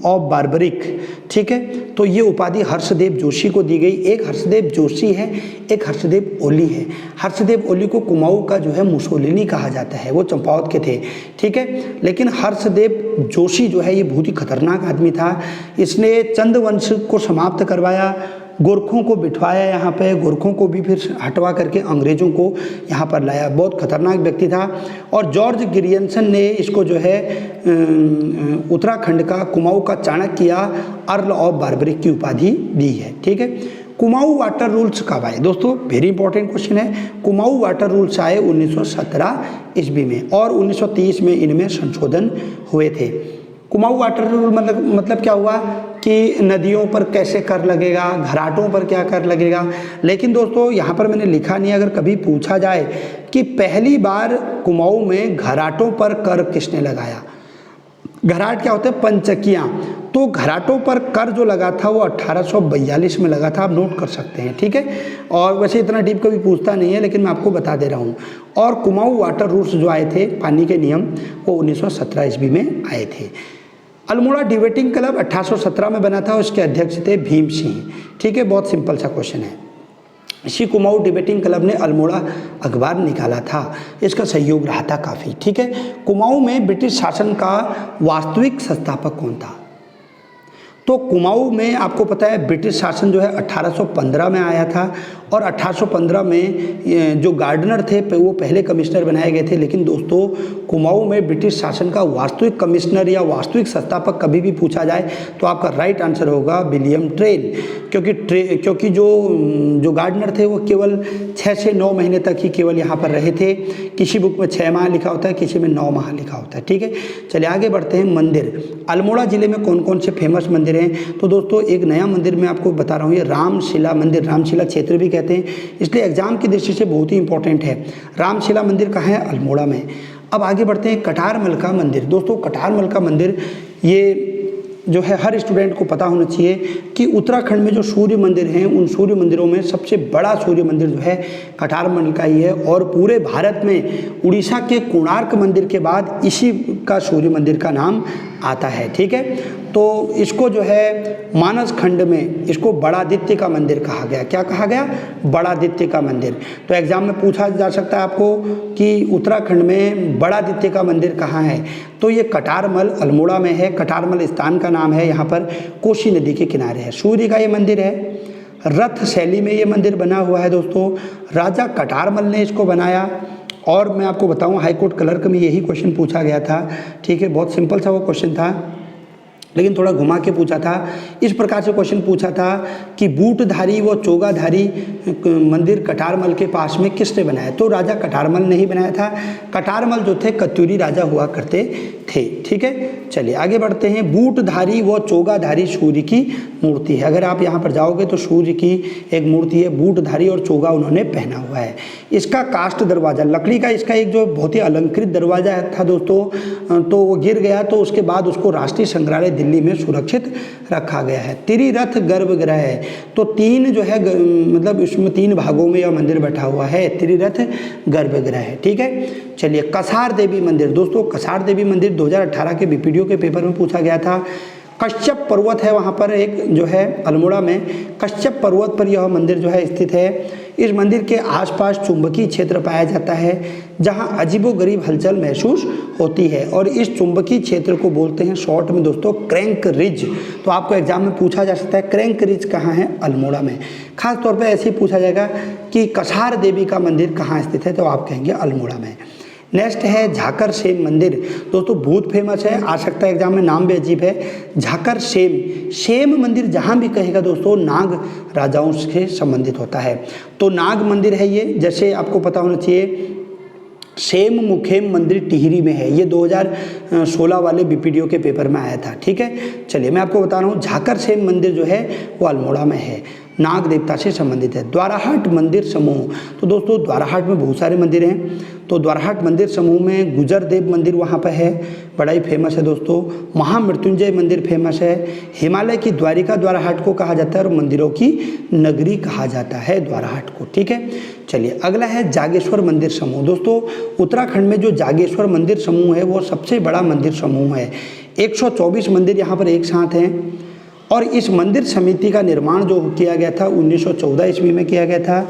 Speaker 1: ऑफ बार्बरिक, ठीक है। तो ये उपाधि हर्षदेव जोशी को दी गई। एक हर्षदेव जोशी है, एक हर्षदेव ओली है। हर्षदेव ओली को कुमाऊं का जो है मुसोलिनी कहा जाता है, वो चंपावत के थे, ठीक है। लेकिन हर्षदेव जोशी जो है ये बहुत ही खतरनाक आदमी था। इसने चंद वंश को समाप्त करवाया, गोरखों को बिठवाया यहाँ पे, गोरखों को भी फिर हटवा करके अंग्रेज़ों को यहाँ पर लाया। बहुत खतरनाक व्यक्ति था। और जॉर्ज गिरियनसन ने इसको जो है उत्तराखंड का कुमाऊं का चाणक्य अर्ल ऑफ बार्बरिक की उपाधि दी है, ठीक है। कुमाऊं वाटर रूल्स कब आए दोस्तों? वेरी इंपॉर्टेंट क्वेश्चन है। कुमाऊं वाटर रूल्स आए 1917 ईस्वी में और 1930 में इनमें संशोधन हुए थे। कुमाऊं वाटर रूल मतलब क्या हुआ कि नदियों पर कैसे कर लगेगा, घराटों पर क्या कर लगेगा। लेकिन दोस्तों यहाँ पर मैंने लिखा नहीं, अगर कभी पूछा जाए कि पहली बार कुमाऊं में घराटों पर कर किसने लगाया, घराट क्या होते हैं? पंचकियाँ। तो घराटों पर कर जो लगा था वो 1842 में लगा था, आप नोट कर सकते हैं, ठीक है। और वैसे इतना डीप कभी पूछता नहीं है, लेकिन मैं आपको बता दे रहा हूँ। और कुमाऊं वाटर रूल्स जो आए थे, पानी के नियम, वो 1917 ईस्वी में आए थे। अल्मोड़ा डिबेटिंग क्लब 1817 में बना था, उसके अध्यक्ष थे भीम सिंह, ठीक है। बहुत सिंपल सा क्वेश्चन है। इसी कुमाऊं डिबेटिंग क्लब ने अल्मोड़ा अखबार निकाला था, इसका सहयोग रहा था काफ़ी, ठीक है। कुमाऊं में ब्रिटिश शासन का वास्तविक संस्थापक कौन था? तो कुमाऊं में आपको पता है ब्रिटिश शासन जो है 1815 में आया था और 1815 में जो गार्डनर थे वो पहले कमिश्नर बनाए गए थे। लेकिन दोस्तों कुमाऊं में ब्रिटिश शासन का वास्तविक कमिश्नर या वास्तविक संस्थापक कभी भी पूछा जाए तो आपका राइट आंसर होगा विलियम ट्रेल, क्योंकि जो गार्डनर थे वो केवल 6 से 9 महीने तक ही केवल यहाँ पर रहे थे। किसी बुक में 6 माह लिखा होता है, किसी में 9 माह लिखा होता है, ठीक है। चलिए आगे बढ़ते हैं। मंदिर, अल्मोड़ा ज़िले में कौन कौन से फेमस मंदिर हैं? तो दोस्तों एक नया मंदिर मैं आपको बता रहा हूँ, ये रामशिला मंदिर, रामशिला क्षेत्र भी कहते हैं, इसलिए एग्जाम की दृष्टि से बहुत ही इंपॉर्टेंट है। रामशिला मंदिर कहाँ है? अल्मोड़ा में। अब आगे बढ़ते हैं। कटारमल का मंदिर, दोस्तों कटारमल का मंदिर ये जो है हर स्टूडेंट को पता होना चाहिए कि उत्तराखंड में जो सूर्य मंदिर हैं उन सूर्य मंदिरों में सबसे बड़ा सूर्य मंदिर जो है कटारमल का ही है। और पूरे भारत में उड़ीसा के कोणार्क मंदिर के बाद इसी का सूर्य मंदिर का नाम आता है, ठीक है। तो इसको जो है मानस खंड में इसको बड़ादित्य का मंदिर कहा गया। क्या कहा गया? बड़ादित्य का मंदिर। तो एग्जाम में पूछा जा सकता है आपको कि उत्तराखंड में बड़ादित्य का मंदिर कहाँ है? तो ये कटारमल अल्मोड़ा में है। कटारमल स्थान का नाम है, यहाँ पर कोसी नदी के किनारे है। सूर्य का ये मंदिर है, रथ शैली में ये मंदिर बना हुआ है दोस्तों। राजा कटारमल ने इसको बनाया। और मैं आपको बताऊं हाईकोर्ट क्लर्क में यही क्वेश्चन पूछा गया था, ठीक है। बहुत सिंपल सा वो क्वेश्चन था, लेकिन थोड़ा घुमा के पूछा था। इस प्रकार से क्वेश्चन पूछा था कि बूटधारी व चोगाधारी मंदिर कटारमल के पास में किसने बनाया? तो राजा कटारमल ने ही बनाया था। कटारमल जो थे कत्यूरी राजा हुआ करते थे, ठीक है। चलिए आगे बढ़ते हैं। बूटधारी व चोगाधारी सूर्य की मूर्ति है। अगर आप यहाँ पर जाओगे तो सूर्य की एक मूर्ति है, बूटधारी और चोगा उन्होंने पहना हुआ है। इसका कास्ट दरवाज़ा, लकड़ी का इसका एक जो बहुत ही अलंकृत दरवाज़ा था दोस्तों, तो वो गिर गया, तो उसके बाद उसको राष्ट्रीय संग्रहालय दिल्ली में सुरक्षित रखा गया है। त्रिरथ गर्भगृह है, तो 3 जो है मतलब इसमें 3 भागों में यह मंदिर बैठा हुआ है। त्रिरथ गर्भगृह है, ठीक है। चलिए कसार देवी मंदिर, दोस्तों कसार देवी मंदिर 2018 के बीपीडीओ के पेपर में पूछा गया था। कश्यप पर्वत है वहाँ पर एक जो है अल्मोड़ा में, कश्यप पर्वत पर यह मंदिर जो है स्थित है। इस मंदिर के आसपास चुंबकीय क्षेत्र पाया जाता है जहाँ अजीबोगरीब हलचल महसूस होती है, और इस चुंबकीय क्षेत्र को बोलते हैं शॉर्ट में दोस्तों क्रैंक रिज। तो आपको एग्जाम में पूछा जा सकता है क्रैंक रिज कहाँ है? अल्मोड़ा में। खास तौर पर ऐसे ही पूछा जाएगा कि कसार देवी का मंदिर कहाँ स्थित है, तो आप कहेंगे अल्मोड़ा में। नेक्स्ट है झाकर सेम मंदिर, दोस्तों बहुत फेमस है, आ सकता है एग्जाम में, नाम भी अजीब है। झाकर सेम मंदिर जहाँ भी कहेगा दोस्तों नाग राजाओं से संबंधित होता है। तो नाग मंदिर है ये, जैसे आपको पता होना चाहिए सेम मुखेम मंदिर टिहरी में है। ये 2016 वाले बीपीडीओ के पेपर में आया था, ठीक है। चलिए मैं आपको बता रहा हूँ झाकर सेम मंदिर जो है वो अल्मोड़ा में है। नाग देवता से संबंधित है। द्वाराहाट मंदिर समूह, तो दोस्तों द्वाराहाट में बहुत सारे मंदिर हैं। तो द्वाराहाट मंदिर समूह में गुजर देव मंदिर वहाँ पर है, बड़ा ही फेमस है दोस्तों। महामृत्युंजय मंदिर फेमस है। हिमालय की द्वारिका द्वाराहाट को कहा जाता है और मंदिरों की नगरी कहा जाता है द्वाराहाट को। ठीक है, चलिए अगला है जागेश्वर मंदिर समूह। दोस्तों उत्तराखंड में जो जागेश्वर मंदिर समूह है वो सबसे बड़ा मंदिर समूह है। 124 मंदिर यहाँ पर एक साथ हैं और इस मंदिर समिति का निर्माण जो किया गया था 1914 ईस्वी में किया गया था।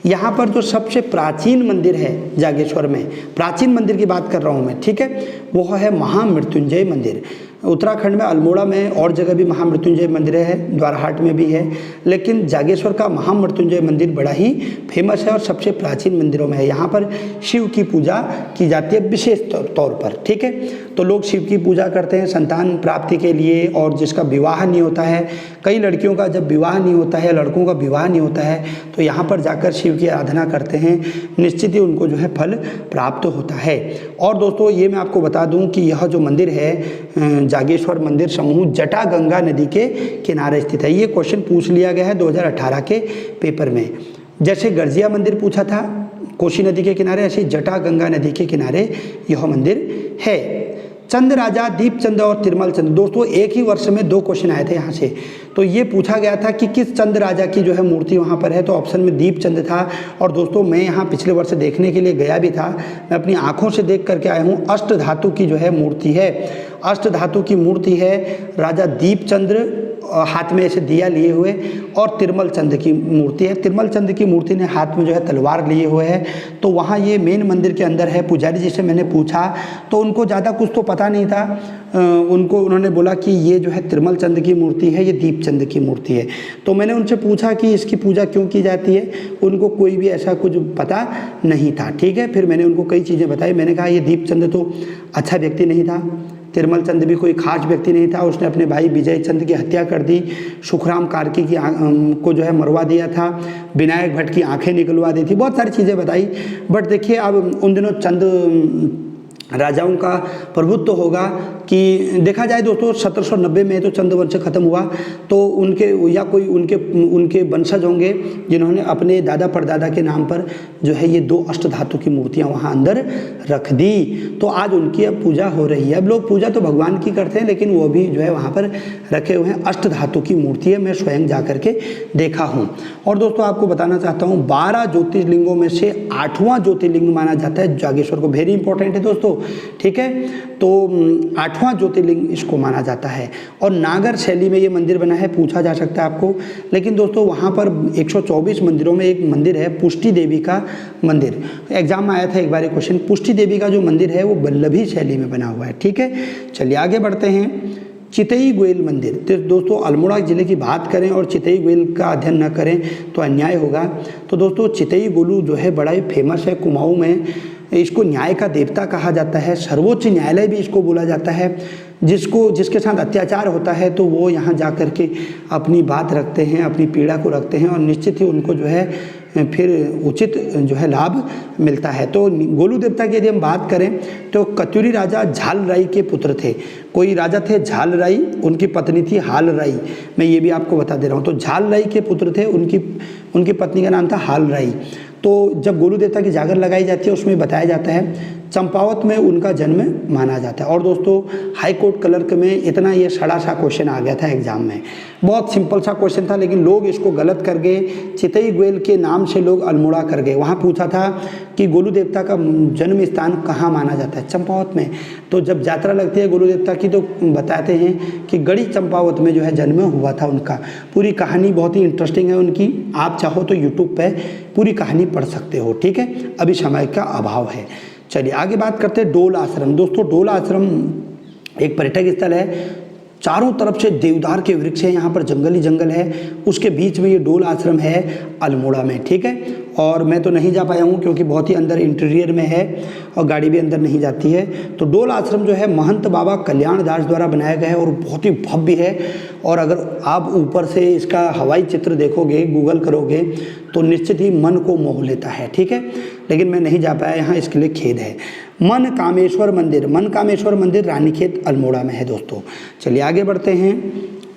Speaker 1: यहाँ पर जो सबसे प्राचीन मंदिर है जागेश्वर में, प्राचीन मंदिर की बात कर रहा हूँ मैं, ठीक है, वो है महामृत्युंजय मंदिर। उत्तराखंड में अल्मोड़ा में और जगह भी महामृत्युंजय मंदिर है, द्वाराहाट में भी है, लेकिन जागेश्वर का महामृत्युंजय मंदिर बड़ा ही फेमस है और सबसे प्राचीन मंदिरों में है। यहाँ पर शिव की पूजा की जाती है विशेष तौर पर। ठीक है, तो लोग शिव की पूजा करते हैं संतान प्राप्ति के लिए, और जिसका विवाह नहीं होता है, कई लड़कियों का जब विवाह नहीं होता है, लड़कों का विवाह नहीं होता है, तो यहाँ पर जाकर शिव की आराधना करते हैं, निश्चित ही उनको जो है फल प्राप्त होता है। और दोस्तों ये मैं आपको बता दूं कि यह जो मंदिर है जागेश्वर मंदिर समूह जटागंगा नदी के किनारे स्थित है। ये क्वेश्चन पूछ लिया गया है 2018 के पेपर में। जैसे गर्जिया मंदिर पूछा था कोसी नदी के किनारे, ऐसे जटागंगा नदी के किनारे यह मंदिर है। चंद राजा, दीपचंद और तिरमल चंद, दोस्तों एक ही वर्ष में 2 क्वेश्चन आए थे यहाँ से। तो ये पूछा गया था कि किस चंद राजा की जो है मूर्ति वहाँ पर है, तो ऑप्शन में दीपचंद था। और दोस्तों मैं यहाँ पिछले वर्ष देखने के लिए गया भी था, मैं अपनी आंखों से देख करके आया हूँ। अष्ट धातु की जो है मूर्ति है, अष्ट धातु की मूर्ति है, राजा दीपचंद्र हाथ में ऐसे दिया लिए हुए, और तिरमल चंद की मूर्ति है। तिरमल चंद की मूर्ति ने हाथ में जो है तलवार लिए हुए है। तो वहाँ ये मेन मंदिर के अंदर है। पुजारी जी से मैंने पूछा तो उनको ज़्यादा कुछ तो पता नहीं था, उन्होंने बोला कि ये जो है तिरमल चंद की मूर्ति है, ये दीपचंद की मूर्ति है। तो मैंने उनसे पूछा कि इसकी पूजा क्यों की जाती है, उनको कोई भी ऐसा कुछ पता नहीं था। ठीक है, फिर मैंने उनको कई चीज़ें बताई। मैंने कहा ये दीपचंद तो अच्छा व्यक्ति नहीं था, तिरमल चंद भी कोई खास व्यक्ति नहीं था, उसने अपने भाई विजय चंद की हत्या कर दी, सुखराम कार्की की को जो है मरवा दिया था, विनायक भट्ट की आंखें निकलवा दी थी, बहुत सारी चीज़ें बताई। बट देखिए अब उन दिनों चंद राजाओं का प्रभुत्व होगा कि देखा जाए दोस्तों 1790 में तो चंद वंश खत्म हुआ, तो उनके या कोई उनके वंशज होंगे जिन्होंने अपने दादा परदादा के नाम पर जो है ये 2 अष्ट धातु की मूर्तियां वहां अंदर रख दी। तो आज उनकी अब पूजा हो रही है। अब लोग पूजा तो भगवान की करते हैं, लेकिन वो भी जो है वहाँ पर रखे हुए हैं। अष्ट धातु की मूर्ति है, मैं स्वयं जा करके देखा हूँ। और दोस्तों आपको बताना चाहता हूँ 12 ज्योतिर्लिंगों में से 8वां ज्योतिर्लिंग माना जाता है जागेश्वर को। वेरी इंपॉर्टेंट है दोस्तों, ठीक है। तो 8वां ज्योतिर्लिंग इसको माना जाता है और नागर शैली में ये मंदिर बना है, पूछा जा सकता है आपको। लेकिन दोस्तों वहाँ पर 124 मंदिरों में एक मंदिर है पुष्टि देवी का मंदिर। एग्जाम में आया था एक बार क्वेश्चन, पुष्टि देवी का जो मंदिर है वो वल्लभी शैली में बना हुआ है। ठीक है, चलिए आगे बढ़ते हैं। चितई गोयल मंदिर, तो दोस्तों अल्मोड़ा जिले की बात करें और चितई गोयल का अध्ययन न करें तो अन्याय होगा। तो दोस्तों चितई गोलू जो है बड़ा ही फेमस है कुमाऊं में। इसको न्याय का देवता कहा जाता है, सर्वोच्च न्यायालय भी इसको बोला जाता है। जिसके साथ अत्याचार होता है तो वो यहाँ जा कर के अपनी बात रखते हैं, अपनी पीड़ा को रखते हैं और निश्चित ही उनको जो है फिर उचित जो है लाभ मिलता है। तो गोलू देवता की यदि हम बात करें तो कत्यूरी राजा झाल राई के पुत्र थे। कोई राजा थे झाल राई, उनकी पत्नी थी हाल राई। मैं ये भी आपको बता दे रहा हूँ। तो झाल राई के पुत्र थे, उनकी पत्नी का नाम था हाल राई। तो जब गोलू देवता की जागर लगाई जाती है उसमें बताया जाता है चंपावत में उनका जन्म माना जाता है। और दोस्तों हाई कोर्ट क्लर्क में इतना ये सड़ा सा क्वेश्चन आ गया था एग्जाम में, बहुत सिंपल सा क्वेश्चन था, लेकिन लोग इसको गलत कर गए। चितई गोयल के नाम से लोग अल्मोड़ा कर गए। वहाँ पूछा था कि गोलू देवता का जन्म स्थान कहाँ माना जाता है, चंपावत में। तो जब यात्रा लगती है गोलू देवता की तो बताते हैं कि गढ़ी चंपावत में जो है जन्म हुआ था उनका। पूरी कहानी बहुत ही इंटरेस्टिंग है उनकी, आप चाहो तो यूट्यूब पे पूरी कहानी पढ़ सकते हो। ठीक है, अभी समय का अभाव है। चलिए आगे बात करते हैं डोल आश्रम। दोस्तों डोल आश्रम एक पर्यटक स्थल है, चारों तरफ से देवदार के वृक्ष है, यहाँ पर जंगल ही जंगल है, उसके बीच में ये डोल आश्रम है अल्मोड़ा में। ठीक है, और मैं तो नहीं जा पाया हूँ क्योंकि बहुत ही अंदर इंटीरियर में है और गाड़ी भी अंदर नहीं जाती है। तो डोल आश्रम जो है महंत बाबा कल्याण दास द्वारा बनाया गया है और बहुत ही भव्य है। और अगर आप ऊपर से इसका हवाई चित्र देखोगे, गूगल करोगे तो निश्चित ही मन को मोह लेता है। ठीक है, लेकिन मैं नहीं जा पाया यहाँ, इसके लिए खेद है। मन कामेश्वर मंदिर रानीखेत अल्मोड़ा में है दोस्तों। चलिए आगे बढ़ते हैं।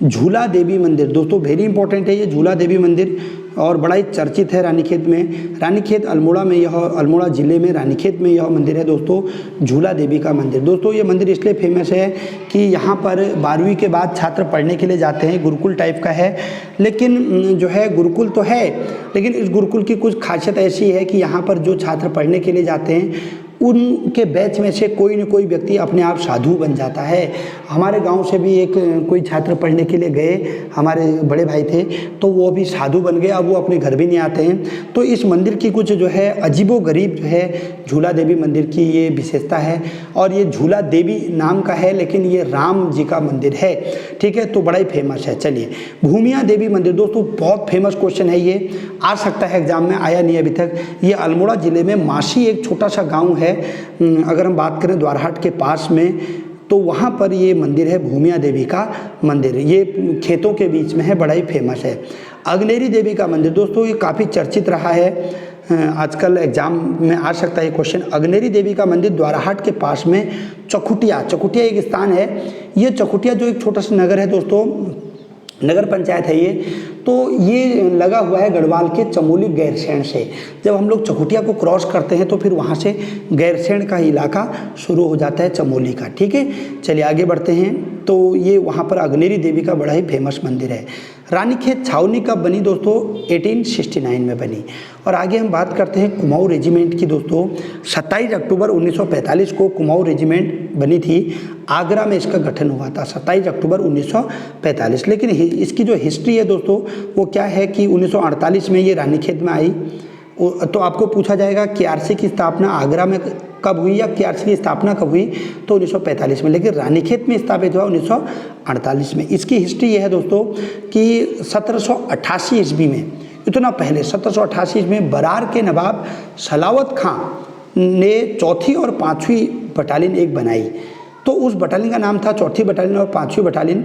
Speaker 1: झूला देवी मंदिर। दोस्तों वेरी इंपॉर्टेंट है ये झूला देवी मंदिर और बड़ा ही चर्चित है रानीखेत में। रानीखेत अल्मोड़ा में यह, अल्मोड़ा ज़िले में रानीखेत में यह मंदिर है दोस्तों, झूला देवी का मंदिर। दोस्तों ये मंदिर इसलिए फेमस है कि यहाँ पर 12वीं के बाद छात्र पढ़ने के लिए जाते हैं, गुरुकुल टाइप का है। लेकिन जो है गुरुकुल तो है, लेकिन इस गुरुकुल की कुछ खासियत ऐसी है कि यहाँ पर जो छात्र पढ़ने के लिए जाते हैं उनके बैच में से कोई न कोई व्यक्ति अपने आप साधु बन जाता है। हमारे गांव से भी एक कोई छात्र पढ़ने के लिए गए, हमारे बड़े भाई थे, तो वो भी साधु बन गए, अब वो अपने घर भी नहीं आते हैं। तो इस मंदिर की कुछ जो है अजीबोगरीब जो है झूला देवी मंदिर की ये विशेषता है। और ये झूला देवी नाम का है, लेकिन ये राम जी का मंदिर है, ठीक है, तो बड़ा ही फेमस है। चलिए भूमिया देवी मंदिर, दोस्तों बहुत फेमस क्वेश्चन है, ये आ सकता है एग्जाम में, आया नहीं अभी तक। ये अल्मोड़ा ज़िले में मासी एक छोटा सा गाँव है, अगर हम बात करें द्वारहाट के पास में, तो वहाँ पर ये मंदिर है भूमिया देवी का मंदिर। ये खेतों के बीच में है, बड़ा ही फेमस है। अग्नेरी देवी का मंदिर, दोस्तों ये काफ़ी चर्चित रहा है, आजकल एग्जाम में आ सकता है क्वेश्चन। अग्नेरी देवी का मंदिर द्वाराहाट के पास में चकुटिया, चकुटिया एक स्थान है। ये चकुटिया जो एक छोटा सा नगर है दोस्तों, नगर पंचायत है ये, तो ये लगा हुआ है गढ़वाल के चमोली गैरसैंण से। जब हम लोग चकुटिया को क्रॉस करते हैं तो फिर वहाँ से गैरसैंण का इलाका शुरू हो जाता है चमोली का, ठीक है। चलिए आगे बढ़ते हैं। तो ये वहाँ पर अग्नेरी देवी का बड़ा ही फेमस मंदिर है। रानीखेत छावनी कब बनी दोस्तों? 1869 में बनी। और आगे हम बात करते हैं कुमाऊं रेजिमेंट की। दोस्तों 27 अक्टूबर 1945 को कुमाऊं रेजिमेंट बनी थी, आगरा में इसका गठन हुआ था 27 अक्टूबर 1945। लेकिन इसकी जो हिस्ट्री है दोस्तों वो क्या है कि 1948 में ये रानीखेत में आई। तो आपको पूछा जाएगा केआरसी की स्थापना आगरा में कब हुई या केआरसी की स्थापना कब हुई, तो 1945 में, लेकिन रानीखेत में स्थापित हुआ 1948 में। इसकी हिस्ट्री ये है दोस्तों कि 1788 ईस्वी में, इतना पहले 1788 में बरार के नवाब सलावत खां ने 4वीं और 5वीं बटालियन एक बनाई। तो उस बटालियन का नाम था 4वीं बटालियन और 5वीं बटालियन।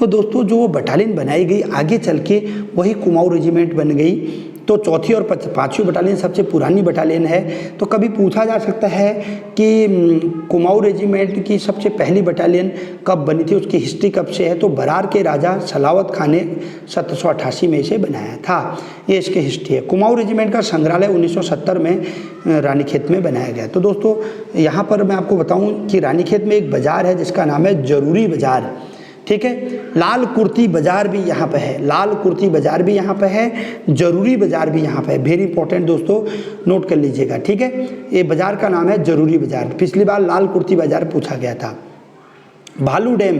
Speaker 1: तो दोस्तों जो वो बटालियन बनाई गई आगे चल के वही कुमाऊं रेजिमेंट बन गई। तो 4वीं और 5वीं बटालियन सबसे पुरानी बटालियन है। तो कभी पूछा जा सकता है कि कुमाऊं रेजिमेंट की सबसे पहली बटालियन कब बनी थी, उसकी हिस्ट्री कब से है, तो बरार के राजा सलावत खां ने 1788 में इसे बनाया था। ये इसकी हिस्ट्री है। कुमाऊं रेजिमेंट का संग्रहालय 1970 में रानीखेत में बनाया गया। तो दोस्तों यहाँ पर मैं आपको बताऊँ कि रानीखेत में एक बाज़ार है जिसका नाम है जरूरी बाज़ार, ठीक है। लाल कुर्ती बाज़ार भी यहाँ पे है, लाल कुर्ती बाज़ार भी यहाँ पे है, जरूरी बाज़ार भी यहाँ पे है। वेरी इंपॉर्टेंट दोस्तों, नोट कर लीजिएगा, ठीक है। ये बाज़ार का नाम है जरूरी बाज़ार। पिछली बार लाल कुर्ती बाज़ार पूछा गया था। भालू डैम,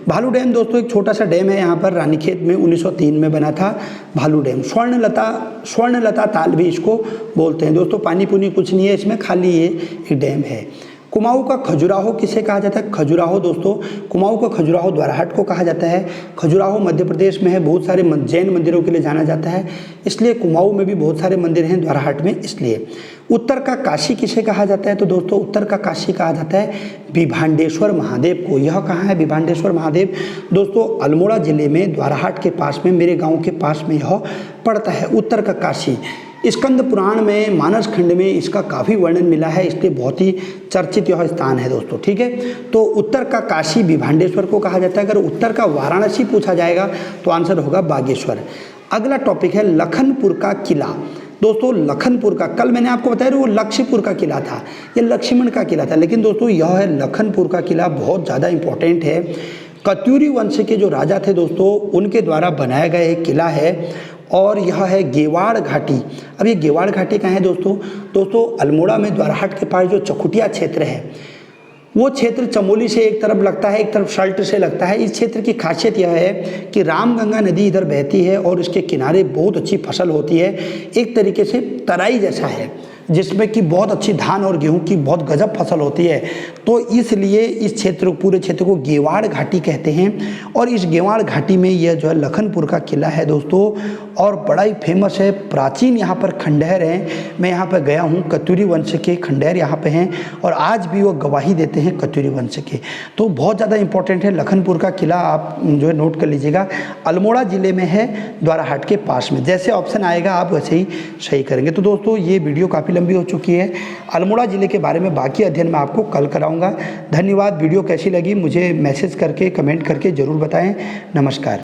Speaker 1: भालू डैम दोस्तों एक छोटा सा डैम है यहाँ पर रानीखेत में, 1903 में बना था भालू डैम। स्वर्णलता ताल भी इसको बोलते हैं दोस्तों। पानी पुनी कुछ नहीं है इसमें, खाली ये एक डैम है। कुमाऊं का खजुराहो किसे कहा जाता है? खजुराहो दोस्तों, कुमाऊं का खजुराहो द्वाराहाट को कहा जाता है। खजुराहो मध्य प्रदेश में है, बहुत सारे जैन मंदिरों के लिए जाना जाता है, इसलिए कुमाऊं में भी बहुत सारे मंदिर हैं द्वाराहाट में, इसलिए। उत्तर का काशी किसे कहा जाता है? तो दोस्तों उत्तर का काशी कहा जाता है विभांडेश्वर महादेव को। यह कहाँ है विभांडेश्वर महादेव? दोस्तों अल्मोड़ा ज़िले में द्वाराहाट के पास में, मेरे गाँव के पास में यह पड़ता है उत्तर का काशी। स्कंद पुराण में, मानस खंड में इसका काफ़ी वर्णन मिला है, इसलिए बहुत ही चर्चित यह स्थान है दोस्तों, ठीक है। तो उत्तर का काशी विभांडेश्वर को कहा जाता है। अगर उत्तर का वाराणसी पूछा जाएगा तो आंसर होगा बागेश्वर। अगला टॉपिक है लखनपुर का किला। दोस्तों लखनपुर का, कल मैंने आपको बताया वो लक्ष्मीपुर का किला था, ये लक्ष्मण का किला था, लेकिन दोस्तों यह है लखनपुर का किला, बहुत ज़्यादा इंपॉर्टेंट है। कत्यूरी वंश के जो राजा थे दोस्तों उनके द्वारा बनाया गया एक किला है और यह है गेवाड़ घाटी। अब ये गेवाड़ घाटी कहाँ है दोस्तों? दोस्तों अल्मोड़ा में द्वाराहाट के पास जो चकुटिया क्षेत्र है, वो क्षेत्र चमोली से एक तरफ लगता है, एक तरफ सल्ट से लगता है। इस क्षेत्र की खासियत यह है कि रामगंगा नदी इधर बहती है और इसके किनारे बहुत अच्छी फसल होती है, एक तरीके से तराई जैसा है जिसमें कि बहुत अच्छी धान और गेहूं की बहुत गजब फसल होती है। तो इसलिए इस क्षेत्र, पूरे क्षेत्र को गेवाड़ घाटी कहते हैं। और इस गेवाड़ घाटी में यह जो है लखनपुर का किला है दोस्तों, और बड़ा ही फेमस है। प्राचीन यहाँ पर खंडहर हैं, मैं यहाँ पर गया हूँ, कत्यूरी वंश के खंडहर यहाँ पे हैं और आज भी वो गवाही देते हैं कत्यूरी वंश के। तो बहुत ज़्यादा इंपॉर्टेंट है लखनपुर का किला, आप जो है नोट कर लीजिएगा। अल्मोड़ा ज़िले में है, द्वाराहाट के पास में। जैसे ऑप्शन आएगा आप वैसे ही सही करेंगे। तो दोस्तों ये वीडियो काफ़ी लंबी हो चुकी है। अल्मोड़ा ज़िले के बारे में बाकी अध्ययन मैं आपको कल कराऊंगा। धन्यवाद। वीडियो कैसी लगी मुझे मैसेज करके, कमेंट करके ज़रूर बताएं। नमस्कार।